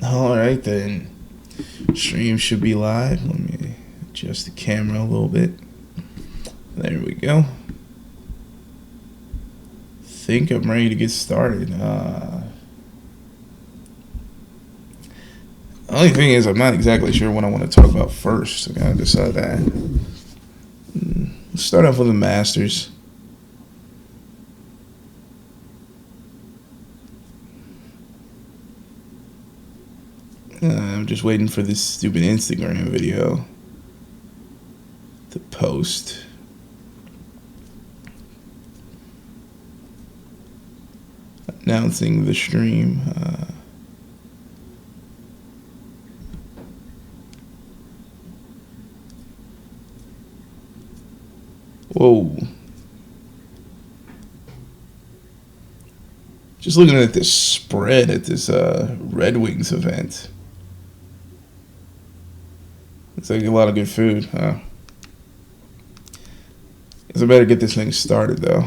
All right, then. Stream should be live. Let me adjust the camera a little bit. There we go. Think I'm ready to get started. Only thing is, I'm not exactly sure what I want to talk about first. I gotta decide that. Let's start off with the Masters. I'm just waiting for this stupid Instagram video to post. Announcing the stream. Whoa. Just looking at this spread at this Red Wings event. Looks like a lot of good food, huh? Guess I better get this thing started, though.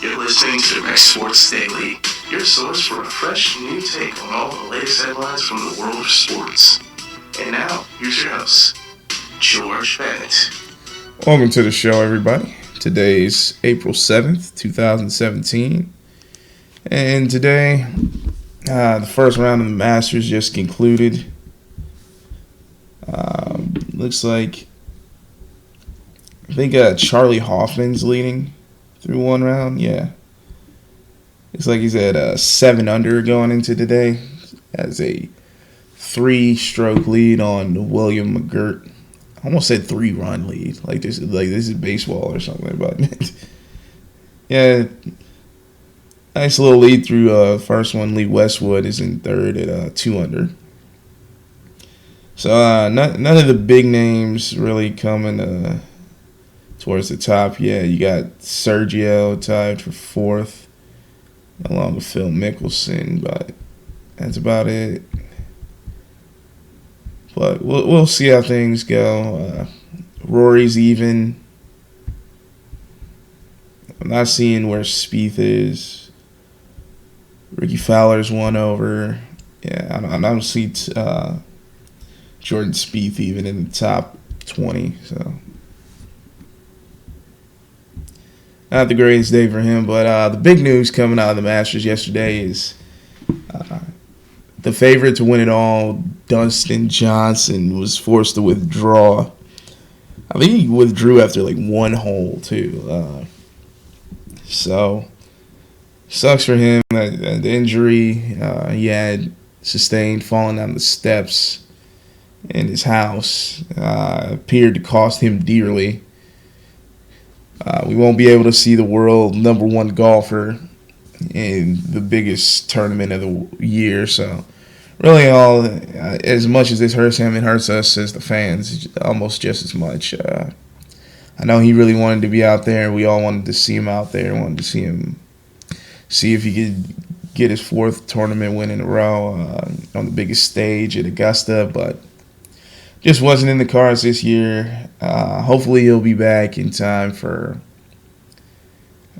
You're listening to the Rex Sports Daily, your source for a fresh new take on all the latest headlines from the world of sports. And now, here's your host, George Bennett. Welcome to the show, everybody. Today's April 7th, 2017. And today, the first round of the Masters just concluded. Looks like, I think Charlie Hoffman's leading through one round. Yeah. Looks like he's at 7 under going into today. Has a 3-stroke lead on William McGirt. I almost said 3-run lead. Like this is baseball or something. But yeah, nice little lead through first one. Lee Westwood is in third at 2 under. So none of the big names really coming towards the top. Yeah, you got Sergio tied for fourth, along with Phil Mickelson, but that's about it. But we'll see how things go. Rory's even. I'm not seeing where Spieth is. Ricky Fowler's 1 over. Yeah, I don't see Jordan Spieth even in the top 20. So not the greatest day for him. But the big news coming out of the Masters yesterday is the favorite to win it all, Dustin Johnson, was forced to withdraw. I think he withdrew after like one hole, too. So, sucks for him. The injury he had sustained falling down the steps in his house appeared to cost him dearly. We won't be able to see the world number one golfer in the biggest tournament of the year. So really as much as this hurts him, it hurts us as the fans almost just as much. I know he really wanted to be out there. We all wanted to see him out there, wanted to see if he could get his 4th tournament win in a row on the biggest stage at Augusta, but just wasn't in the cards this year. Hopefully he'll be back in time for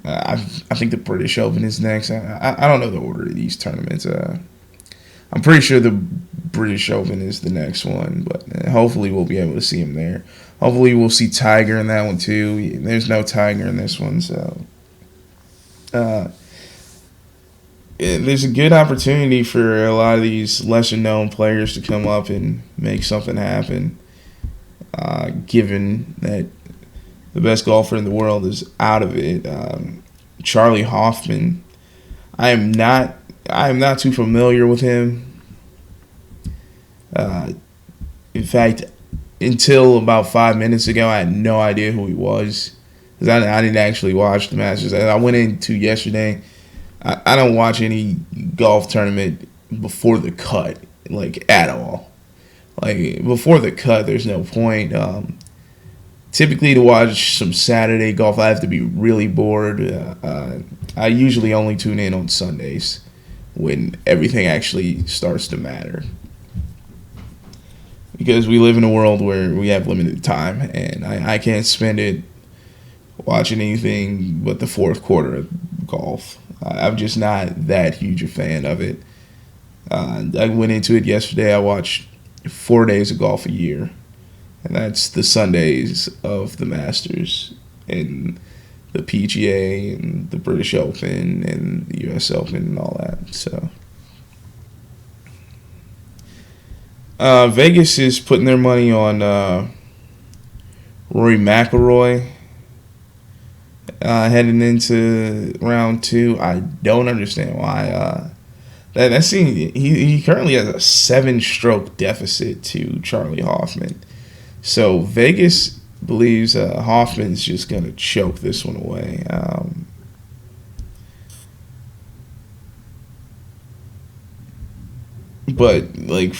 I think the British Open is next. I don't know the order of these tournaments. I'm pretty sure the British Open is the next one, but hopefully we'll be able to see him there. Hopefully we'll see Tiger in that one too. There's no Tiger in this one, so there's a good opportunity for a lot of these lesser-known players to come up and make something happen, given that the best golfer in the world is out of it. Charlie Hoffman, I am not too familiar with him. In fact, until about 5 minutes ago, I had no idea who he was, because I didn't actually watch the Masters. I went into yesterday. I don't watch any golf tournament before the cut, like, at all. Like, before the cut, there's no point. Typically, to watch some Saturday golf, I have to be really bored. I usually only tune in on Sundays when everything actually starts to matter. because we live in a world where we have limited time, and I can't spend it watching anything but the fourth quarter of golf. I'm just not that huge a fan of it. I went into it yesterday. I watched 4 days of golf a year, and that's the Sundays of the Masters and the PGA and the British Open and the U.S. Open and all that. So Vegas is putting their money on Rory McIlroy heading into round two. I don't understand why. That seems he currently has a 7-stroke deficit to Charlie Hoffman. So Vegas believes Hoffman's just gonna choke this one away. But like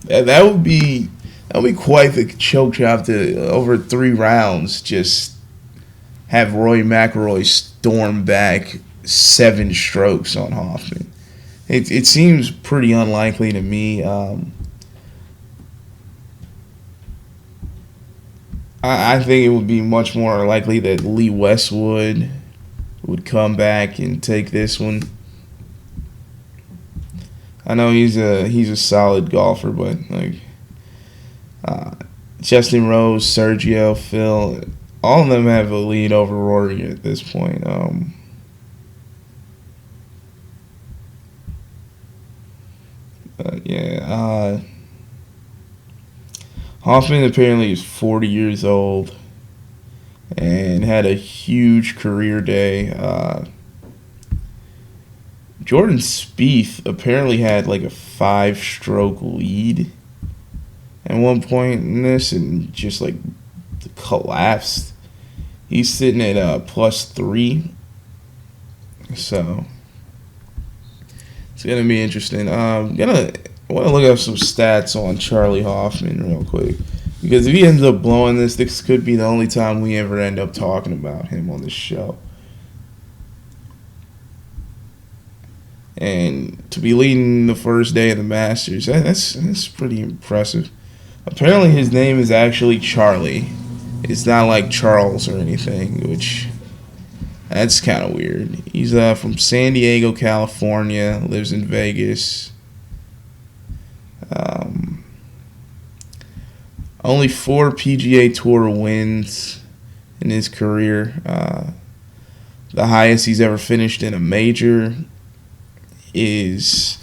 that would be quite the choke job to over 3 rounds just have Rory McIlroy storm back 7 strokes on Hoffman. It seems pretty unlikely to me. I think it would be much more likely that Lee Westwood would come back and take this one. I know he's a solid golfer, but like Justin Rose, Sergio, Phil, all of them have a lead over Rory at this point. Hoffman apparently is 40 years old and had a huge career day. Jordan Spieth apparently had like a 5-stroke lead at one point in this and just like collapsed. He's sitting at +3, so it's gonna be interesting. I want to look up some stats on Charlie Hoffman real quick, because if he ends up blowing this could be the only time we ever end up talking about him on this show. And to be leading the first day of the Masters, that's pretty impressive. Apparently his name is actually Charlie. It's not like Charles or anything, which that's kind of weird. He's from San Diego, California, lives in Vegas. Only 4 PGA Tour wins in his career. The highest he's ever finished in a major is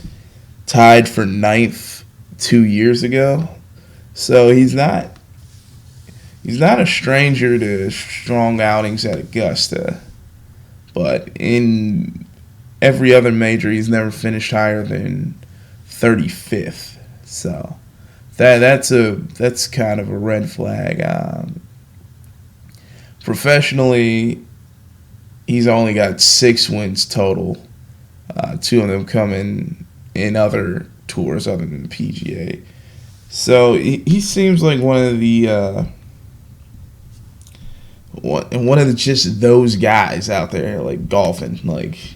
tied for 9th 2 years ago. So he's not a stranger to strong outings at Augusta. But in every other major, he's never finished higher than 35th. So that's kind of a red flag. Professionally, he's only got 6 wins total. 2 of them coming in other tours other than the PGA. So he seems like one of just those guys out there like golfing. Like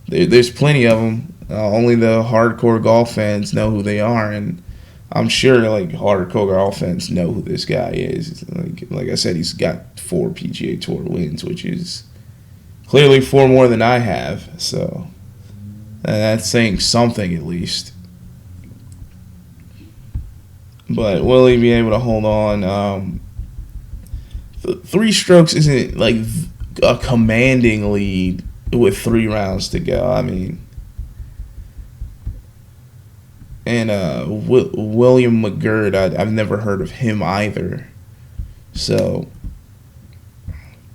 there's plenty of them. Only the hardcore golf fans know who they are, and I'm sure like hardcore golf fans know who this guy is. Like I said, he's got 4 PGA Tour wins, which is clearly 4 more than I have. So that's saying something at least. But will he be able to hold on? 3 strokes isn't like a commanding lead with 3 rounds to go. I mean, and William McGirt, I've never heard of him either. So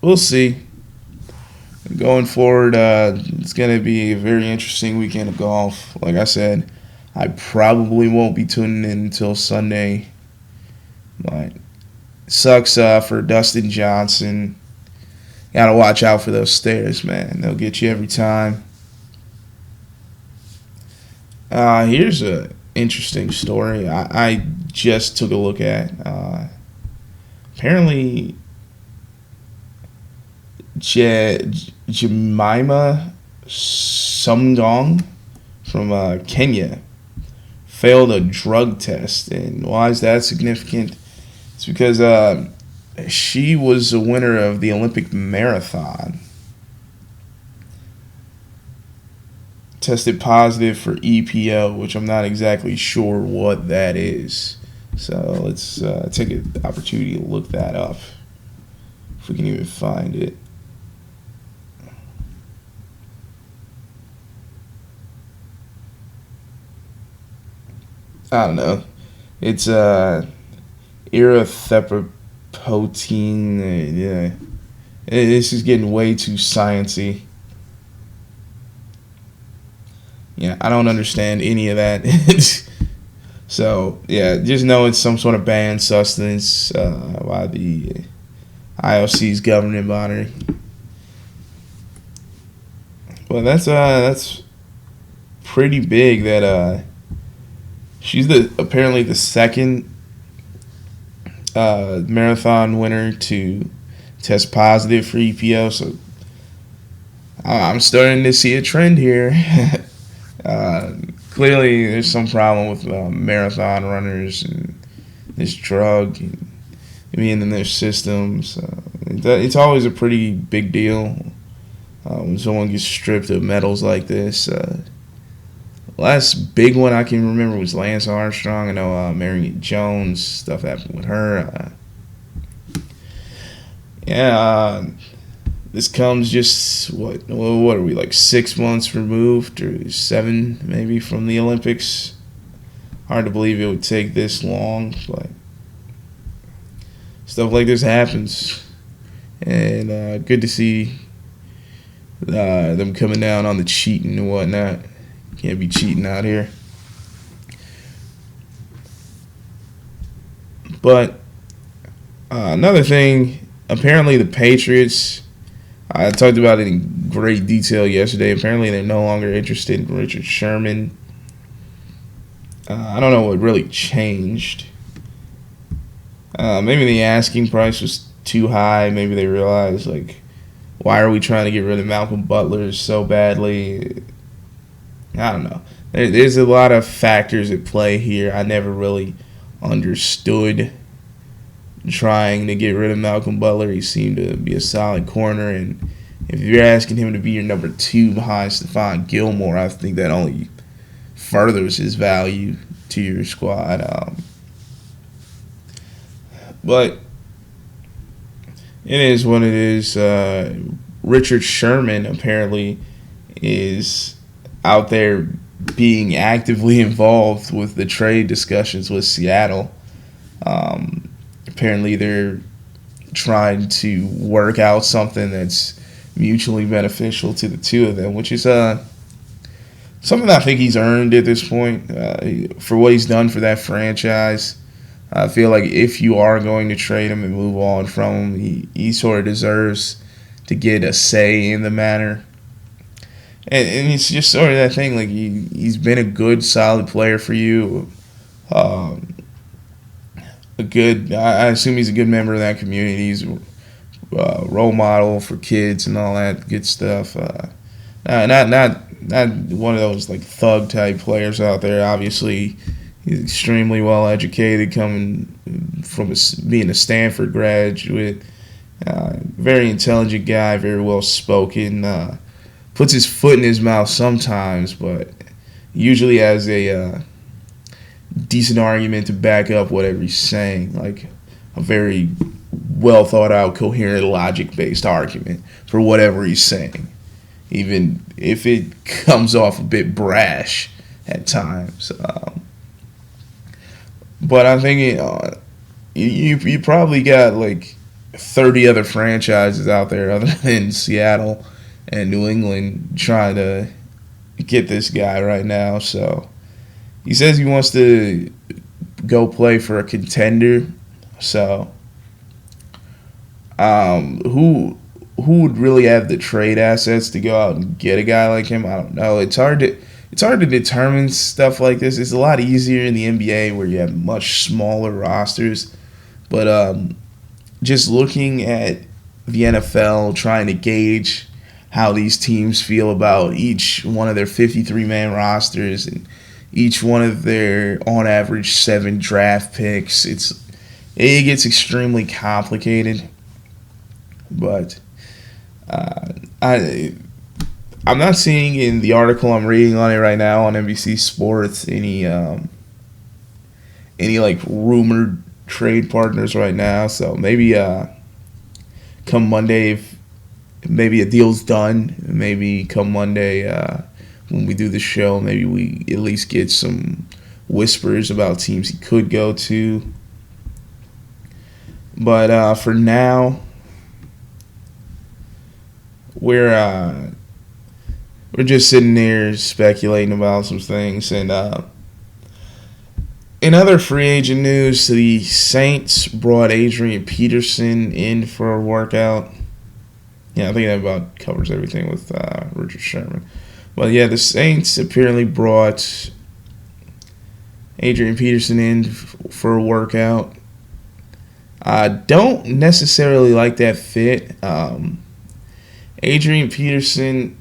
we'll see. Going forward, it's going to be a very interesting weekend of golf. Like I said, I probably won't be tuning in until Sunday. But it sucks for Dustin Johnson. Got to watch out for those stairs, man. They'll get you every time. Here's an interesting story I just took a look at. Apparently, Jemima Sumgong from Kenya failed a drug test. And why is that significant? It's because she was a winner of the Olympic marathon. Tested positive for EPO, which I'm not exactly sure what that is. So let's take an opportunity to look that up, if we can even find it. I don't know. It's erythropoietin. Yeah, this is getting way too sciencey. Yeah, I don't understand any of that. So yeah, just know it's some sort of banned substance by the IOC's governing body. Well, that's pretty big. That she's apparently the second marathon winner to test positive for EPO. So I'm starting to see a trend here. Clearly, there's some problem with marathon runners and this drug being in their systems. It's always a pretty big deal when someone gets stripped of medals like this. Last big one I can remember was Lance Armstrong. I know Marion Jones, stuff happened with her. This comes just, what are we, like 6 months removed, or 7 maybe, from the Olympics? Hard to believe it would take this long, but stuff like this happens. And good to see them coming down on the cheating and whatnot. Can't be cheating out here. But another thing, apparently the Patriots, I talked about it in great detail yesterday. Apparently, they're no longer interested in Richard Sherman. I don't know what really changed. Maybe the asking price was too high. Maybe they realized, like, why are we trying to get rid of Malcolm Butler so badly? I don't know. There's a lot of factors at play here. I never really understood trying to get rid of Malcolm Butler. He seemed to be a solid corner, and if you're asking him to be your number 2 behind Stephon Gilmore, I think that only furthers his value to your squad. But it is what it is. Richard Sherman apparently is out there being actively involved with the trade discussions with Seattle. Apparently they're trying to work out something that's mutually beneficial to the two of them, which is something I think he's earned at this point for what he's done for that franchise. I feel like if you are going to trade him and move on from him, he sort of deserves to get a say in the matter. And it's just sort of that thing, like he's been a good, solid player for you. I assume he's a good member of that community. He's a role model for kids and all that good stuff. Not one of those like thug type players out there. Obviously, he's extremely well educated, coming from being a Stanford graduate. Very intelligent guy, very well spoken. Puts his foot in his mouth sometimes, but usually has a decent argument to back up whatever he's saying, like a very well thought out, coherent, logic based argument for whatever he's saying, even if it comes off a bit brash at times. But I think you probably got like 30 other franchises out there other than Seattle and New England trying to get this guy right now. So he says he wants to go play for a contender. So who would really have the trade assets to go out and get a guy like him? I don't know. It's hard to determine stuff like this. It's a lot easier in the NBA where you have much smaller rosters. But just looking at the NFL, trying to gauge how these teams feel about each one of their 53-man rosters, and each one of their, on average, 7 draft picks. It gets extremely complicated, but I'm not seeing in the article I'm reading on it right now on NBC Sports any like rumored trade partners right now. So maybe come Monday, if maybe a deal's done, maybe come Monday when we do the show, maybe we at least get some whispers about teams he could go to. But for now, we're just sitting there speculating about some things. And in other free agent news, the Saints brought Adrian Peterson in for a workout. Yeah, I think that about covers everything with Richard Sherman. But yeah, the Saints apparently brought Adrian Peterson in for a workout. I don't necessarily like that fit. Adrian Peterson,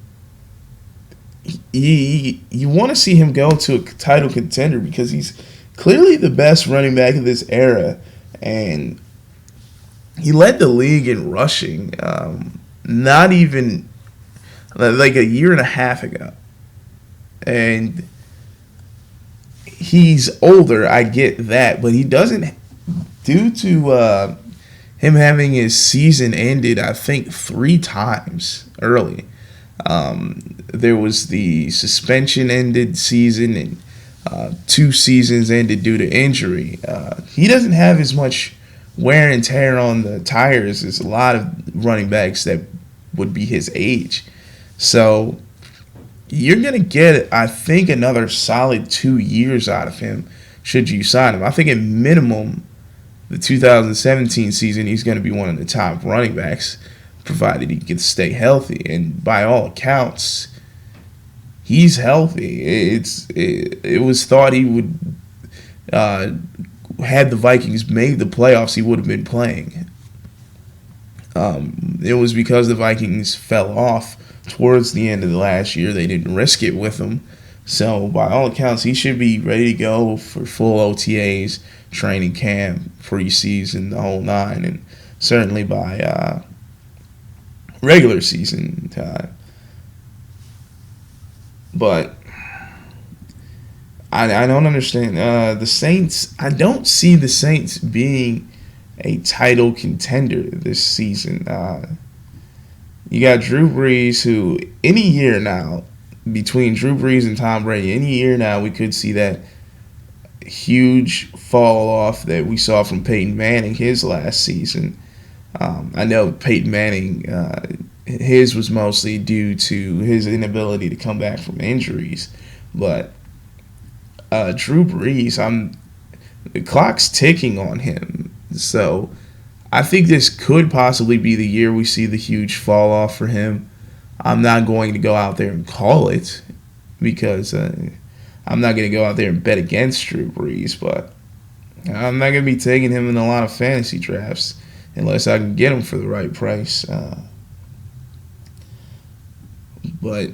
you want to see him go to a title contender because he's clearly the best running back of this era, and he led the league in rushing not even like a year and a half ago. And he's older, I get that, but he doesn't, due to him having his season ended, I think 3 times early. There was the suspension ended season, and 2 seasons ended due to injury. He doesn't have as much wear and tear on the tires as a lot of running backs that would be his age. So you're going to get, I think, another solid 2 years out of him should you sign him. I think at minimum, the 2017 season, he's going to be one of the top running backs, provided he can stay healthy. And by all accounts, he's healthy. It was thought he would, had the Vikings made the playoffs, he would have been playing. It was because the Vikings fell off towards the end of the last year. They didn't risk it with him. So by all accounts, he should be ready to go for full OTAs, training camp, preseason, the whole 9, and certainly by regular season time. But I don't understand the Saints. I don't see the Saints being a title contender this season. You got Drew Brees, who any year now, between Drew Brees and Tom Brady, any year now we could see that huge fall off that we saw from Peyton Manning his last season. I know Peyton Manning, his was mostly due to his inability to come back from injuries, but Drew Brees, the clock's ticking on him. So I think this could possibly be the year we see the huge fall off for him. I'm not going to go out there and call it because I'm not going to go out there and bet against Drew Brees, but I'm not going to be taking him in a lot of fantasy drafts unless I can get him for the right price. But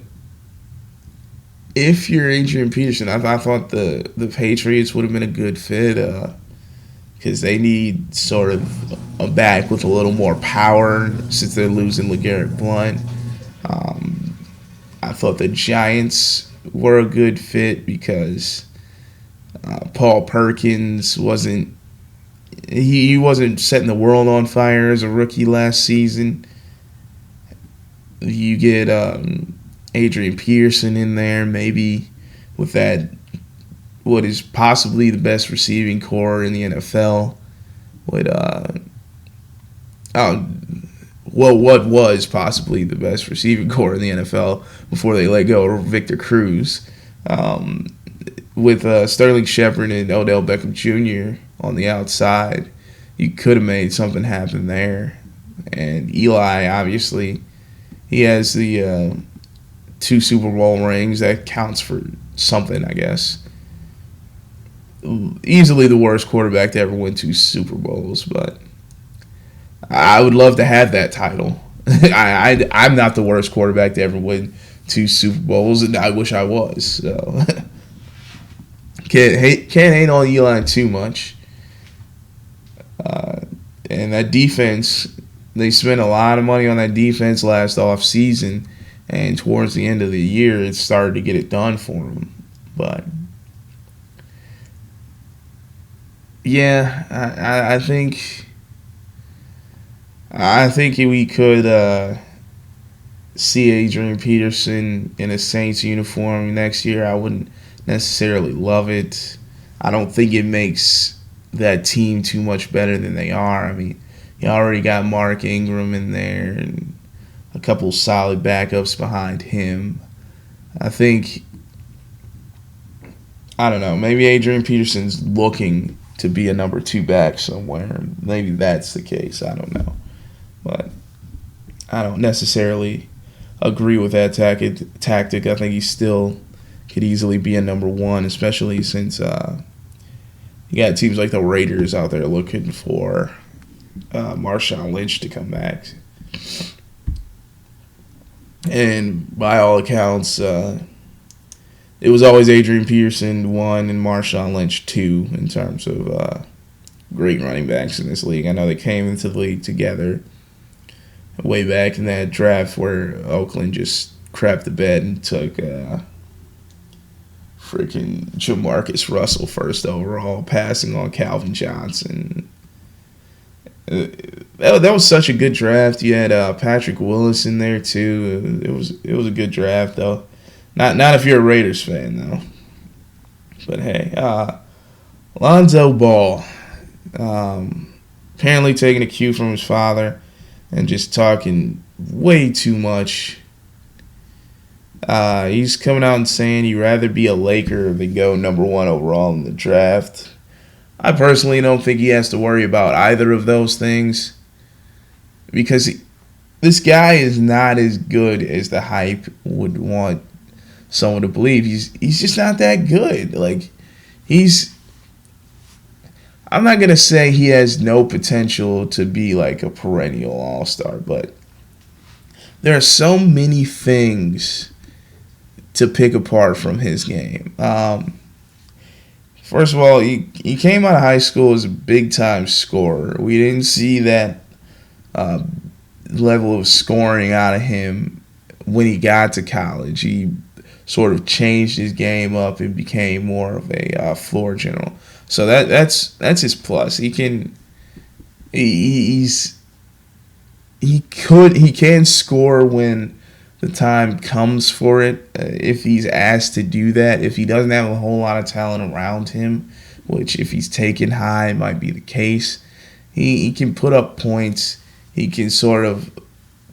if you're Adrian Peterson, I thought the Patriots would have been a good fit because they need sort of a back with a little more power since they're losing LeGarrette Blount. I thought the Giants were a good fit because Paul Perkins wasn't setting the world on fire as a rookie last season. You get Adrian Peterson in there, maybe with that, what is possibly the best receiving core in the NFL. What was possibly the best receiving core in the NFL before they let go of Victor Cruz. With Sterling Shepard and Odell Beckham Jr. on the outside, you could have made something happen there. And Eli, obviously, he has the 2 Super Bowl rings. That counts for something, I guess. Easily the worst quarterback to ever win 2 Super Bowls, but I would love to have that title. I'm not the worst quarterback to ever win 2 Super Bowls, and I wish I was. So. Can't hate on Eli too much. And that defense, they spent a lot of money on that defense last offseason, and towards the end of the year, it started to get it done for them. But yeah, I think we could see Adrian Peterson in a Saints uniform next year. I wouldn't necessarily love it. I don't think it makes that team too much better than they are. I mean, you already got Mark Ingram in there and a couple solid backups behind him. I think, I don't know, maybe Adrian Peterson's looking to be a number 2 back somewhere. Maybe that's the case. I don't know. But I don't necessarily agree with that tactic. I think he still could easily be a number 1, especially since you got teams like the Raiders out there looking for Marshawn Lynch to come back. And by all accounts, it was always Adrian Peterson 1 and Marshawn Lynch 2 in terms of great running backs in this league. I know they came into the league together way back in that draft where Oakland just crapped the bed and took freaking Jamarcus Russell first overall, passing on Calvin Johnson. That was such a good draft. You had Patrick Willis in there too. It was a good draft though. Not if you're a Raiders fan though. But hey, Lonzo Ball, apparently taking a cue from his father and just talking way too much. He's coming out and saying he'd rather be a Laker than go number 1 overall in the draft. I personally don't think he has to worry about either of those things because this guy is not as good as the hype would want someone to believe. He's just not that good. Like, I'm not going to say he has no potential to be like a perennial all-star, but there are so many things to pick apart from his game. First of all, he came out of high school as a big-time scorer. We didn't see that level of scoring out of him when he got to college. He sort of changed his game up and became more of a floor general. So that's his plus. He can score when the time comes for it. If he's asked to do that, if he doesn't have a whole lot of talent around him, which if he's taken high might be the case, he can put up points. He can sort of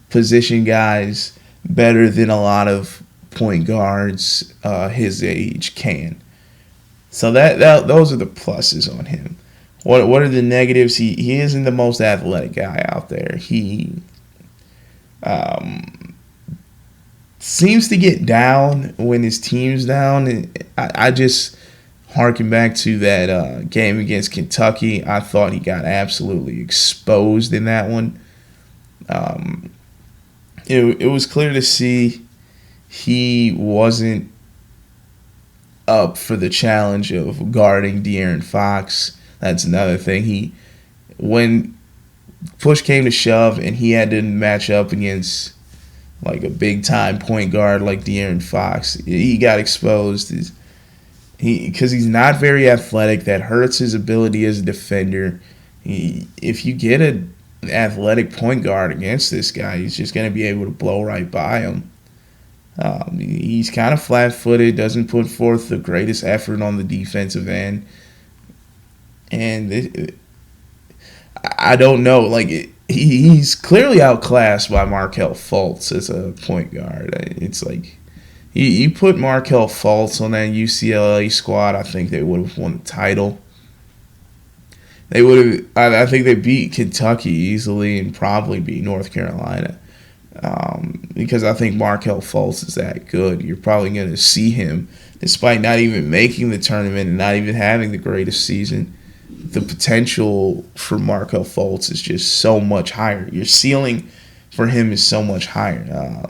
position guys better than a lot of point guards his age can. So that those are the pluses on him. What are the negatives? He isn't the most athletic guy out there. He seems to get down when his team's down. And I just harken back to that game against Kentucky. I thought he got absolutely exposed in that one. It was clear to see he wasn't up for the challenge of guarding De'Aaron Fox. That's another thing. When push came to shove and he had to match up against like a big time point guard like De'Aaron Fox, he got exposed. Because he's not very athletic. That hurts his ability as a defender. If you get an athletic point guard against this guy, he's just going to be able to blow right by him. He's kind of flat-footed, doesn't put forth the greatest effort on the defensive end. And I don't know. Like, he's clearly outclassed by Markelle Fultz as a point guard. It's like you put Markelle Fultz on that UCLA squad, I think they would have won the title. They would have. I think they beat Kentucky easily and probably beat North Carolina. Because I think Markelle Fultz is that good. You're probably going to see him, despite not even making the tournament and not even having the greatest season. The potential for Markelle Fultz is just so much higher. Your ceiling for him is so much higher.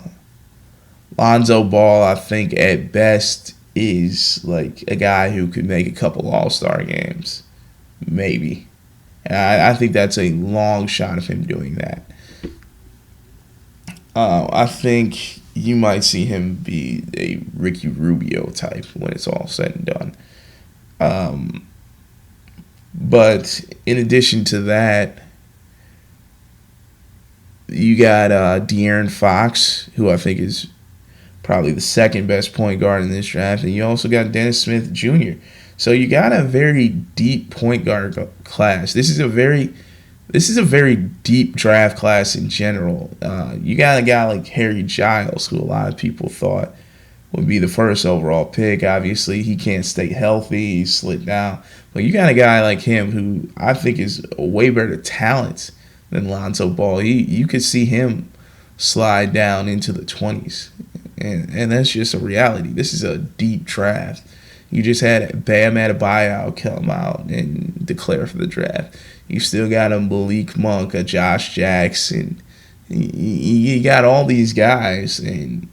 Lonzo Ball, I think, at best, is like a guy who could make a couple All-Star games, maybe. And I think that's a long shot of him doing that. I think you might see him be a Ricky Rubio type when it's all said and done. But in addition to that, you got De'Aaron Fox, who I think is probably the second best point guard in this draft, and you also got Dennis Smith Jr. So you got a very deep point guard class. This is a very deep draft class in general. You got a guy like Harry Giles, who a lot of people thought would be the first overall pick. Obviously, he can't stay healthy. He's slid down. But you got a guy like him who I think is a way better talent than Lonzo Ball. You could see him slide down into the 20s. And that's just a reality. This is a deep draft. You just had Bam Adebayo come out and declare for the draft. You still got a Malik Monk, a Josh Jackson. You got all these guys, and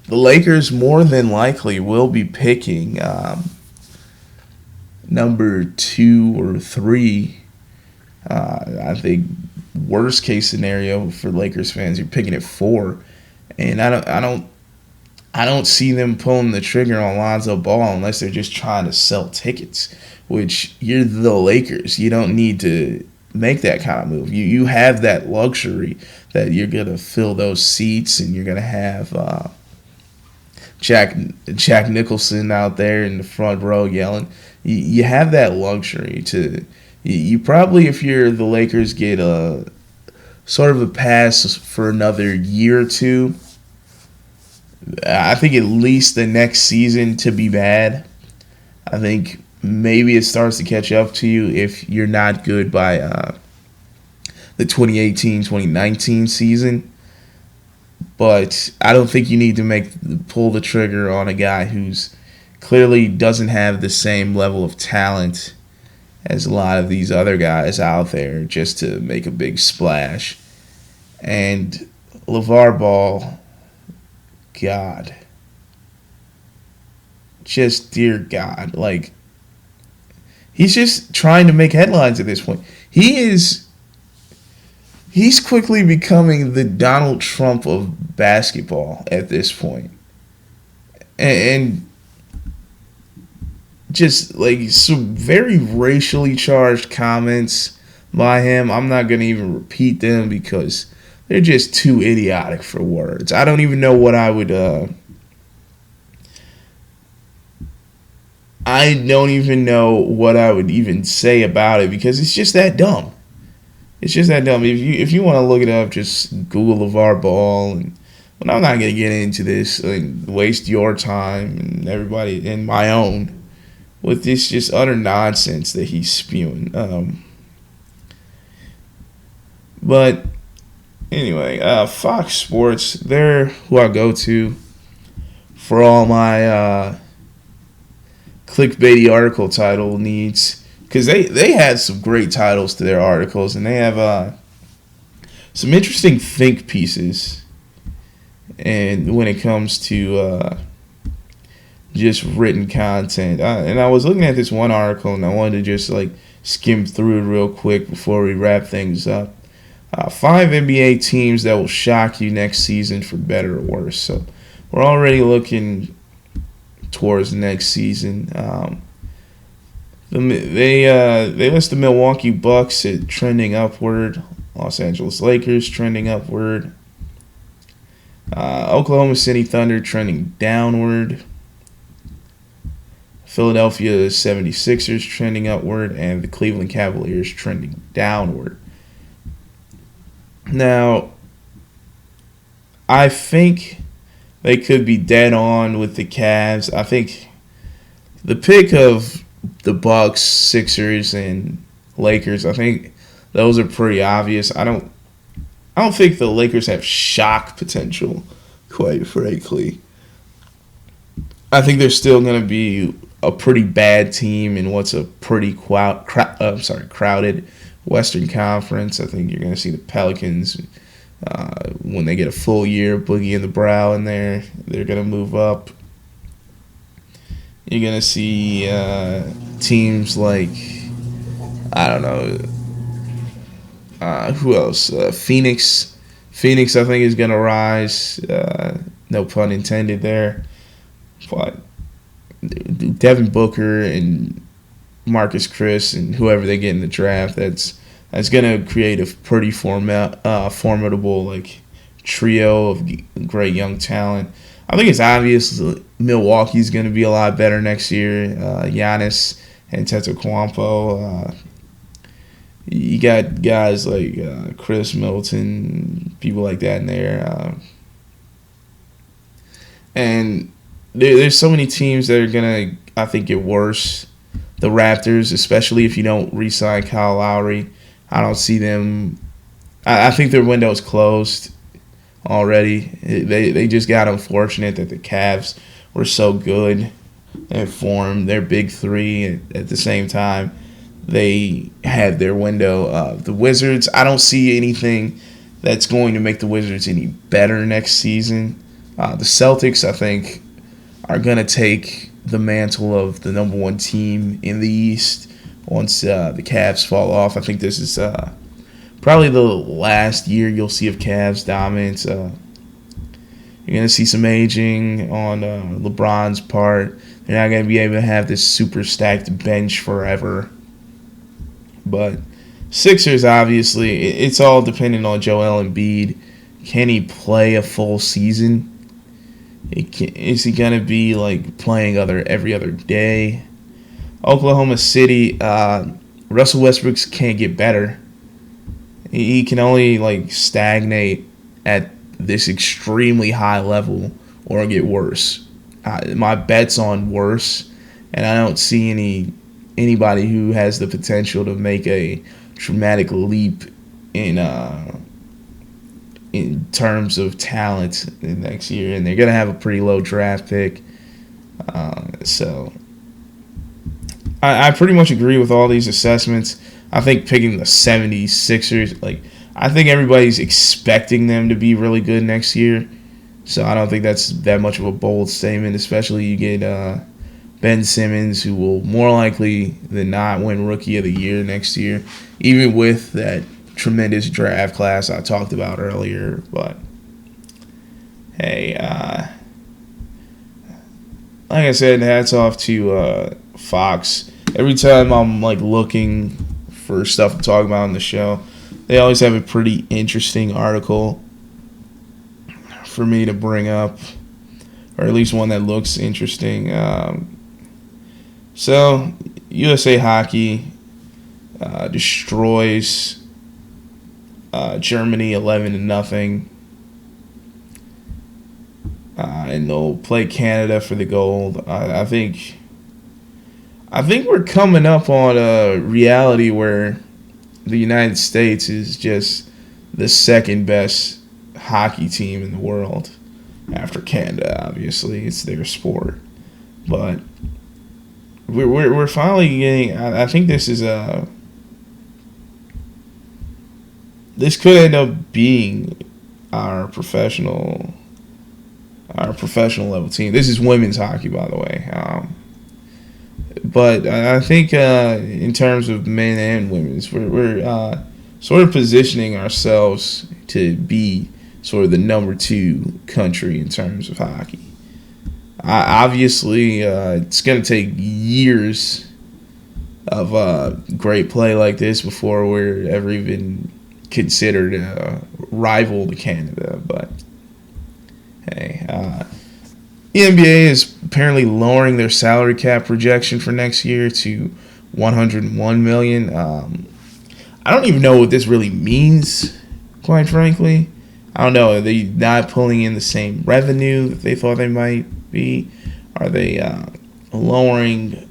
the Lakers more than likely will be picking number 2 or 3. I think worst case scenario for Lakers fans, you're picking at 4, and I don't see them pulling the trigger on Lonzo Ball unless they're just trying to sell tickets, which you're the Lakers. You don't need to make that kind of move. You have that luxury that you're going to fill those seats and you're going to have Jack Nicholson out there in the front row yelling. You have that luxury to – you probably, if you're the Lakers, get a sort of a pass for another year or two. I think at least the next season to be bad. I think maybe it starts to catch up to you if you're not good by the 2018-2019 season. But I don't think you need to pull the trigger on a guy who's clearly doesn't have the same level of talent as a lot of these other guys out there just to make a big splash. And LeVar Ball, God, just dear God, like, he's just trying to make headlines at this point. He's quickly becoming the Donald Trump of basketball at this point. And just like some very racially charged comments by him. I'm not going to even repeat them because they're just too idiotic for words. I don't even know what I would even say about it because it's just that dumb. It's just that dumb. If you want to look it up, just Google LeVar Ball. But I'm not going to get into this and waste your time and everybody and my own with this just utter nonsense that he's spewing. But anyway, Fox Sports, they're who I go to for all my clickbaity article title needs. Because they had some great titles to their articles, and they have some interesting think pieces. And when it comes to just written content, and I was looking at this one article, and I wanted to just like skim through it real quick before we wrap things up. 5 NBA teams that will shock you next season for better or worse. So we're already looking towards next season. They list the Milwaukee Bucks at trending upward, Los Angeles Lakers trending upward, Oklahoma City Thunder trending downward, Philadelphia 76ers trending upward, and the Cleveland Cavaliers trending downward. Now, I think they could be dead on with the Cavs. I think the pick of the Bucks, Sixers, and Lakers, I think those are pretty obvious. I don't think the Lakers have shock potential, quite frankly. I think they're still going to be a pretty bad team in what's a pretty crowded Western Conference. I think you're going to see the Pelicans, when they get a full year of Boogie and the Brow in there, they're going to move up. You're gonna see teams like, I don't know, who else? Phoenix. Phoenix, I think, is gonna rise. No pun intended there. But Devin Booker and Marcus Chris and whoever they get in the draft, that's gonna create a pretty formidable like trio of great young talent. I think it's obvious Milwaukee's going to be a lot better next year. Giannis and Antetokounmpo. You got guys like Chris Middleton, people like that in there. And there's so many teams that are going to, I think, get worse. The Raptors, especially if you don't re-sign Kyle Lowry, I don't see them. I think their window is closed already. They just got unfortunate that the Cavs were so good and formed their big three at the same time. They had their window. The Wizards, I don't see anything that's going to make the Wizards any better next season. The Celtics, I think, are going to take the mantle of the number one team in the East once the Cavs fall off. I think this is probably the last year you'll see of Cavs dominance. You're going to see some aging on LeBron's part. They're not going to be able to have this super stacked bench forever. But Sixers, obviously, it's all dependent on Joel Embiid. Can he play a full season? Is he going to be like playing every other day? Oklahoma City, Russell Westbrook can't get better. He can only like stagnate at this extremely high level or get worse. My bet's on worse, and I don't see anybody who has the potential to make a dramatic leap in terms of talent next year, and they're gonna have a pretty low draft pick. So I pretty much agree with all these assessments. I think picking the 76ers, like, I think everybody's expecting them to be really good next year. So I don't think that's that much of a bold statement, especially you get Ben Simmons, who will more likely than not win Rookie of the Year next year, even with that tremendous draft class I talked about earlier. But, hey, like I said, hats off to Fox. Every time I'm like looking for stuff to talk about on the show, they always have a pretty interesting article for me to bring up, or at least one that looks interesting. So USA Hockey destroys Germany 11-0, and they'll play Canada for the gold. I think we're coming up on a reality where the United States is just the second best hockey team in the world after Canada. Obviously, it's their sport, but we're finally getting. I think this is this could end up being our professional level team. This is women's hockey, by the way. But I think in terms of men and women's, we're sort of positioning ourselves to be sort of the number 2 country in terms of hockey. Obviously, it's going to take years of great play like this before we're ever even considered a rival to Canada. But, hey, the NBA is apparently lowering their salary cap projection for next year to $101 million. I don't even know what this really means, quite frankly. I don't know. Are they not pulling in the same revenue that they thought they might be? Are they lowering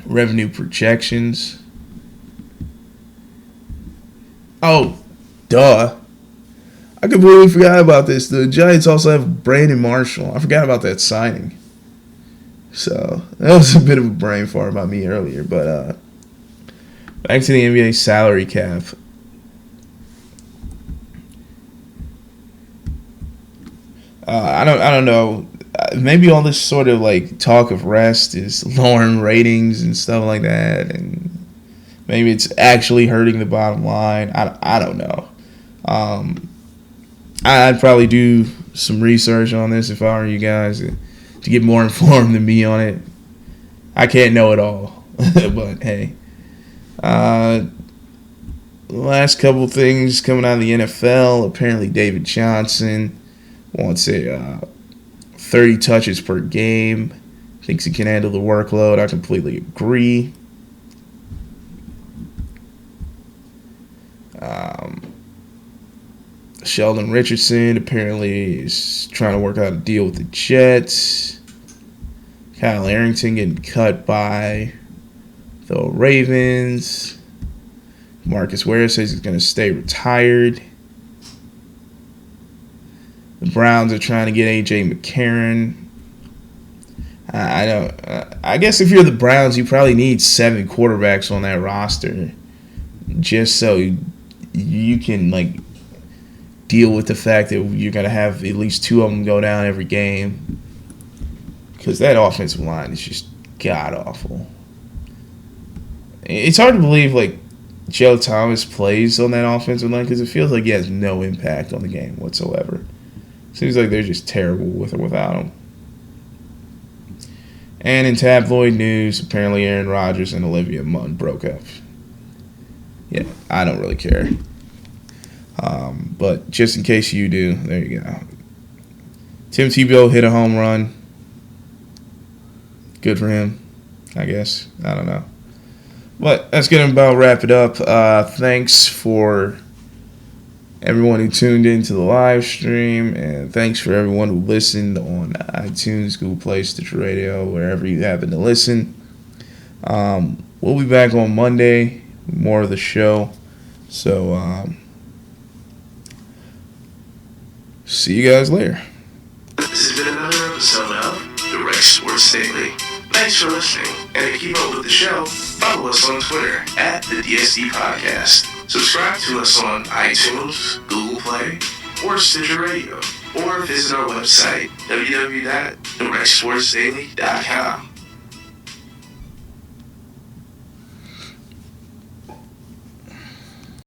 revenue projections? Oh, duh. I completely forgot about this. The Giants also have Brandon Marshall. I forgot about that signing. So, that was a bit of a brain fart by me earlier. But back to the NBA salary cap. I don't know. maybe all this sort of like talk of rest is lowering ratings and stuff like that, and maybe it's actually hurting the bottom line. I don't know. I'd probably do some research on this if I were you guys to get more informed than me on it. I can't know it all, but hey. Last couple things coming out of the NFL. Apparently, David Johnson wants 30 touches per game. Thinks he can handle the workload. I completely agree. Sheldon Richardson apparently is trying to work out a deal with the Jets. Kyle Arrington getting cut by the Ravens. Marcus Ware says he's going to stay retired. The Browns are trying to get A.J. McCarron. I guess if you're the Browns, you probably need 7 quarterbacks on that roster, just so you can like deal with the fact that you're going to have at least 2 of them go down every game. Because that offensive line is just god awful. It's hard to believe like Joe Thomas plays on that offensive line because it feels like he has no impact on the game whatsoever. Seems like they're just terrible with or without him. And in tabloid news, apparently Aaron Rodgers and Olivia Munn broke up. Yeah, I don't really care. But just in case you do, there you go. Tim Tebow hit a home run. Good for him, I guess. I don't know. But that's going to about wrap it up. Thanks for everyone who tuned into the live stream, and thanks for everyone who listened on iTunes, Google Play, Stitcher Radio, wherever you happen to listen. We'll be back on Monday, more of the show. So, see you guys later. This has been another episode of The Rex Sports Daily. Thanks for listening, and to keep up with the show, follow us on Twitter at the DSD Podcast. Subscribe to us on iTunes, Google Play, or Stitcher Radio, or visit our website, www.therexsportsdaily.com.